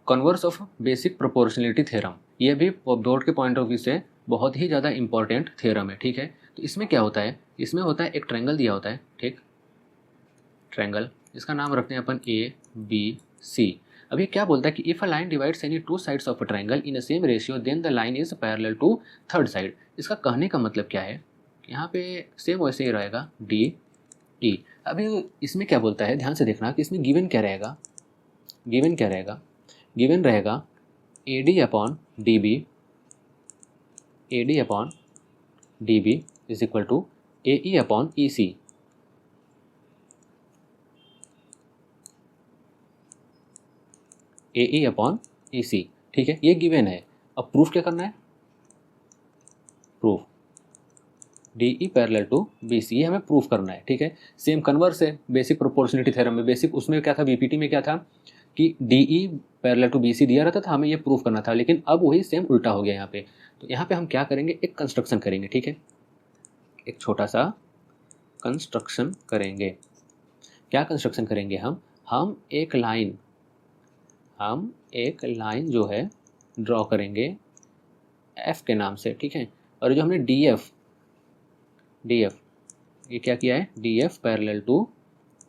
Converse of basic proportionality theorem, ये भी board के पॉइंट ऑफ व्यू से बहुत ही ज़्यादा इंपॉर्टेंट थ्योरम है, ठीक है। तो इसमें क्या होता है, इसमें होता है एक ट्रायंगल दिया होता है, ठीक, ट्रायंगल, इसका नाम रखते हैं अपन ए बी सी। अभी क्या बोलता है कि if a line divides any two sides of a triangle in a same ratio then the line is parallel to third side. इसका कहने का मतलब क्या है, यहाँ पे सेम वैसे ही रहेगा डी ई। अभी इसमें क्या बोलता है, ध्यान से देखना कि इसमें गिवन क्या रहेगा, गिवन क्या रहेगा, गिवन रहेगा A D upon D B, A D upon D B is equal to A E upon E C. A E upon E C, ठीक है, ये गिवन है। अब प्रूफ क्या करना है, proof D E parallel to B C, ये हमें प्रूफ करना है, ठीक है। सेम कन्वर्स है बेसिक प्रोपोर्शनलिटी थ्योरम में, बेसिक उसमें क्या था, बीपीटी में क्या था कि D E parallel to B C दिया रहता था, हमें ये प्रूफ करना था, लेकिन अब वही सेम उल्टा हो गया यहाँ पे। तो यहाँ पे हम क्या करेंगे, एक कंस्ट्रक्शन करेंगे, ठीक है, एक छोटा सा कंस्ट्रक्शन करेंगे। क्या कंस्ट्रक्शन करेंगे हम एक लाइन जो है ड्रॉ करेंगे एफ के नाम से, ठीक है। और जो हमने डी एफ ये क्या किया है, D F parallel to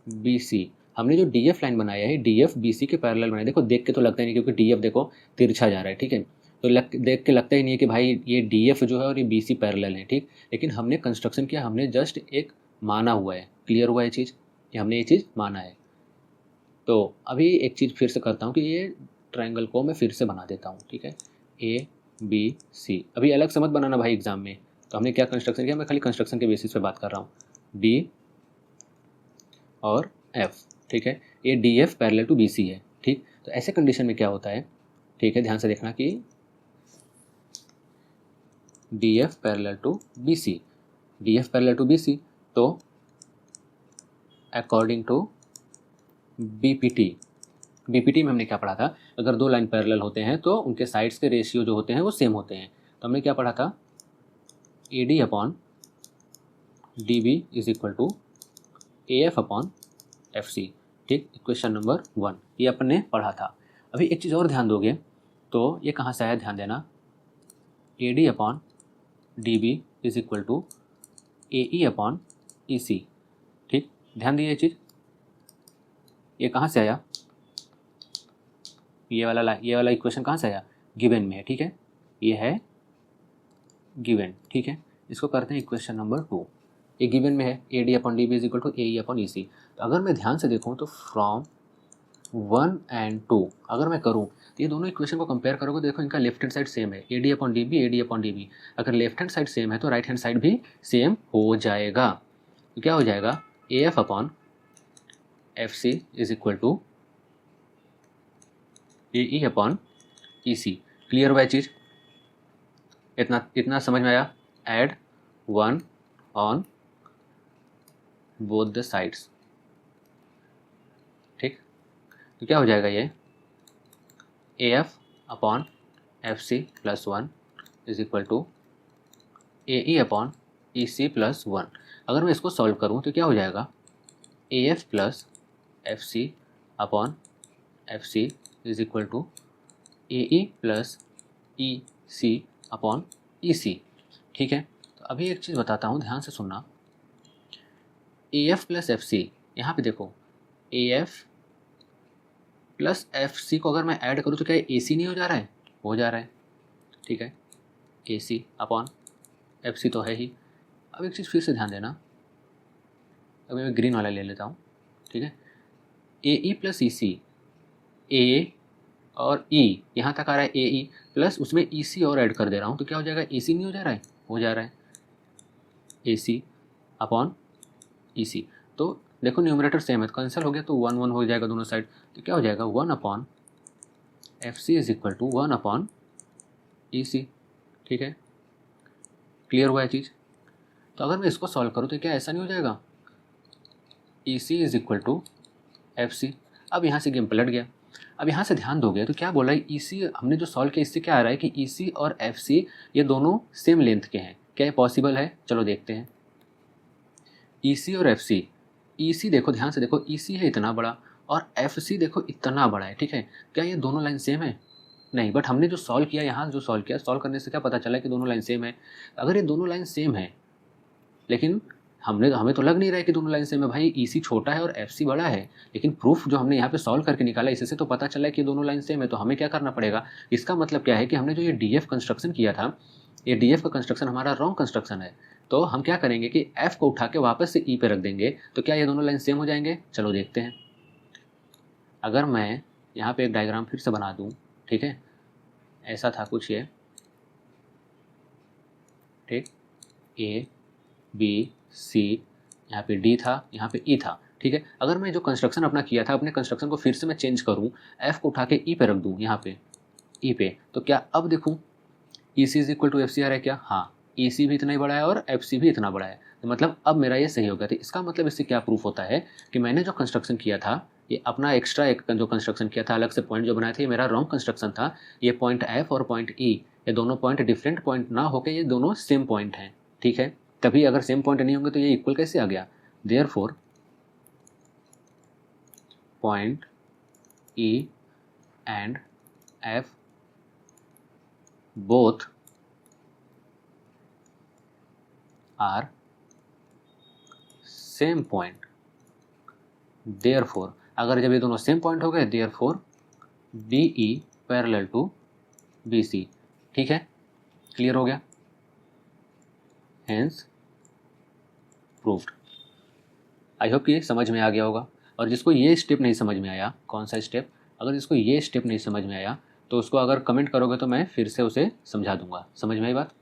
B C, हमने जो डी एफ लाइन बनाया है डी एफ बी सी के पैरेलल बनाया। देखो देख के तो लगता ही नहीं, क्योंकि डी एफ देखो तिरछा जा रहा है, ठीक है, तो देख के लगता ही नहीं है कि भाई ये डी एफ जो है और ये बी सी पैरेलल है, ठीक। लेकिन हमने कंस्ट्रक्शन किया, हमने जस्ट एक माना हुआ है, क्लियर हुआ है चीज़, कि हमने ये चीज़ माना है। तो अभी एक चीज़ फिर से करता हूँ कि ये ट्रायंगल को मैं फिर से बना देता हूँ, ठीक है, ए बी सी। अभी अलग से मत बनाना भाई एग्जाम में। तो हमने क्या कंस्ट्रक्शन किया, मैं खाली कंस्ट्रक्शन के बेसिस पे बात कर रहा हूँ, डी और एफ, ठीक है, ये D F parallel to B C है, ठीक। तो ऐसे कंडीशन में क्या होता है, ठीक है, ध्यान से देखना कि D F parallel to B C, D F parallel to B C, तो अकॉर्डिंग टू बीपीटी में हमने क्या पढ़ा था, अगर दो लाइन पैरेलल होते हैं तो उनके साइड्स के रेशियो जो होते हैं वो सेम होते हैं। तो हमने क्या पढ़ा था, A D upon D B is equal to A F upon F C, ठीक, इक्वेशन नंबर 1 ये अपन ने पढ़ा था। अभी एक चीज़ और ध्यान दोगे तो ये कहाँ से आया, ध्यान देना, A D upon D B is equal to A E upon E C, ठीक, ध्यान दिए ये चीज़, ये कहाँ से आया, ये वाला इक्वेशन कहाँ से आया, गिवन में है, ठीक है, ये है गिवन, ठीक है। इसको करते हैं इक्वेशन नंबर 2, ये गिवन में है, A D upon D B is equal to A E upon E C. तो अगर मैं ध्यान से देखूँ तो फ्रॉम 1 and 2 अगर मैं करूँ तो ये दोनों इक्वेशन को कंपेयर करोगे, देखो इनका लेफ्ट हैंड साइड सेम है, A D upon D B, A D upon D B. अगर लेफ्ट हैंड साइड सेम है तो राइट हैंड साइड भी सेम हो जाएगा। तो क्या हो जाएगा, A F upon F C is equal to A E upon E C. Clear हुआ है चीज़, इतना समझ में आया। Add 1 on both the sides, ठीक। तो क्या हो जाएगा, ये A F upon F C plus 1 is equal to A E upon E C plus 1। अगर मैं इसको सॉल्व करूँ तो क्या हो जाएगा, A F plus F C upon F C is equal to A E plus E C upon E C, ठीक है। तो अभी एक चीज़ बताता हूँ, ध्यान से सुनना, A F plus F C, यहाँ पे देखो A F plus F C को अगर मैं ऐड करूँ तो क्या ए सी नहीं हो जा रहा है, हो जा रहा है, ठीक है, ए सी अपॉन एफ सी तो है ही। अब एक चीज़ फिर से ध्यान देना, अभी मैं ग्रीन वाला ले लेता हूँ, ठीक है, ए ई प्लस ई सी, ए और ई यहाँ तक आ रहा है, ए ई प्लस उसमें ई सी और ऐड कर दे रहा हूँ, तो क्या हो जाएगा, ए सी नहीं हो जा रहा है, हो जा रहा है, ए सी अपॉन ई सी। तो देखो न्यूमरेटर सेम है, कैंसिल हो गया तो 1 1 हो जाएगा दोनों साइड। तो क्या हो जाएगा, 1 upon F C is equal to 1 upon E C, ठीक है। क्लियर हुआ है चीज़। तो अगर मैं इसको सॉल्व करूँ तो क्या ऐसा नहीं हो जाएगा, E C is equal to F C. अब यहाँ से गेम पलट गया। अब यहाँ से ध्यान दोगे तो क्या बोला है, ई सी हमने जो सॉल्व किया इससे क्या आ रहा है कि ई सी और एफ सी ये दोनों सेम लेंथ के हैं। क्या ये पॉसिबल है, चलो देखते हैं। ई सी और एफ सी, ई सी देखो ध्यान से देखो, ई सी है इतना बड़ा और एफ सी देखो इतना बड़ा है, ठीक है। क्या ये दोनों लाइन सेम है? नहीं, बट हमने जो सॉल्व किया, यहाँ जो सॉल्व किया, सॉल्व करने से क्या पता चला कि दोनों लाइन सेम है। अगर ये दोनों लाइन सेम है, लेकिन हमें तो लग नहीं रहा है कि दोनों लाइन सेम है भाई, ई सी छोटा है और एफ सी बड़ा है, लेकिन प्रूफ जो हमने यहाँ पे सॉल्व करके निकाला इससे तो पता चला है कि दोनों लाइन सेम है। तो हमें क्या करना पड़ेगा, इसका मतलब क्या है कि हमने जो ये डी एफ कंस्ट्रक्शन किया था, ये डी एफ का कंस्ट्रक्शन हमारा रॉन्ग कंस्ट्रक्शन है। तो हम क्या करेंगे कि एफ को उठा के वापस से ई पे रख देंगे, तो क्या ये दोनों लाइन सेम हो जाएंगे? चलो देखते हैं। अगर मैं यहाँ पे एक डायग्राम फिर से बना दूँ, ठीक है, ऐसा था कुछ ये, ठीक, ए बी सी, यहाँ पे डी था, यहाँ पे ई था, ठीक है। अगर मैं जो कंस्ट्रक्शन अपना किया था, अपने कंस्ट्रक्शन को फिर से मैं चेंज करूँ, एफ को उठा के ई पे रख दूँ, यहाँ पे ई पे, तो क्या अब देखूँ E C is equal to F C आ रहा है क्या? हाँ, ई सी भी इतना ही बड़ा है और एफ सी भी इतना बड़ा है, तो मतलब अब मेरा ये सही हो गया। तो इसका मतलब इससे क्या प्रूफ होता है कि मैंने जो कंस्ट्रक्शन किया था, ये अपना एक्स्ट्रा एक जो कंस्ट्रक्शन किया था, अलग से पॉइंट जो बनाए थे, ये मेरा रॉन्ग कंस्ट्रक्शन था। ये पॉइंट एफ और पॉइंट ई, ये दोनों पॉइंट डिफरेंट पॉइंट ना होकर ये दोनों सेम पॉइंट हैं, ठीक है। तभी अगर सेम पॉइंट नहीं होंगे तो ये इक्वल कैसे आ गया? Therefore point E and F both are same point. Therefore अगर जब ये दोनों सेम पॉइंट हो गए, therefore B E parallel to B C, ठीक है, क्लियर हो गया, हेंस प्रूव्ड। आई होप कि ये समझ में आ गया होगा। और जिसको ये स्टेप नहीं समझ में आया, कौन सा स्टेप, अगर जिसको ये स्टेप नहीं समझ में आया तो उसको अगर कमेंट करोगे तो मैं फिर से उसे समझा दूंगा। समझ में आई बात?